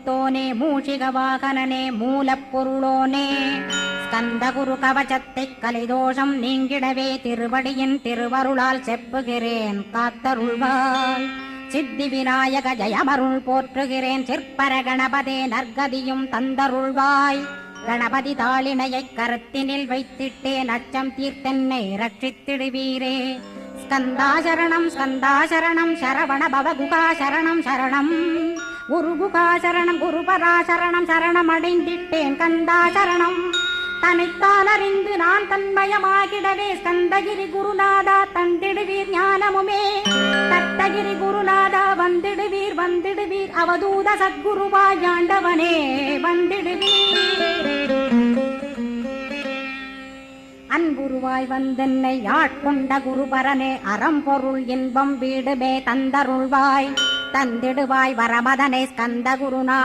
மூத்தோனே மூஷிக வாகனனே மூலப்பொருளோனே ஸ்கந்த குரு கவச்சத்தை கலைதோஷம் நீங்கிடவே திருவடியின் திருவருளால் செப்புகிறேன் காத்தருள்வாய். சித்தி விநாயக ஜயமருள் போற்றுகிறேன் சிற்பர கணபதே நற்கதியும் தந்தருள்வாய். கணபதி தாளினையை கருத்தினில் வைத்திட்டேன் அச்சம் தீர்த்தென்னை ரட்சித்திடுவீரே. ஸ்கந்தாசரணம் ஸ்கந்தாசரணம் சரவண பவகுகாசரணம் சரணம் குருகுகாசரணம் குருபராசரணம் சரணம் அடைந்திட்டேன் கந்தாசரணம். தனித்தான் அறிந்து நான் தன்மயமாகிடவே ஸ்கந்தகிரி குருநாதா தந்திடுவீர் ஞானமுமே. தத்தகிரி குருநாதா வந்திடுவீர் வந்திடுவீர் அவதூத சத்குருவாய் ஆண்டவனே வந்திடுவீர். அன்புருவாய் வந்தென்னை ஆட்கொண்ட குருபரனே அறம்பொருள் இன்பம் வீடுமே தந்தருள்வாய். தந்திடுவாய் வரமதனை ஸ்கந்த குருநா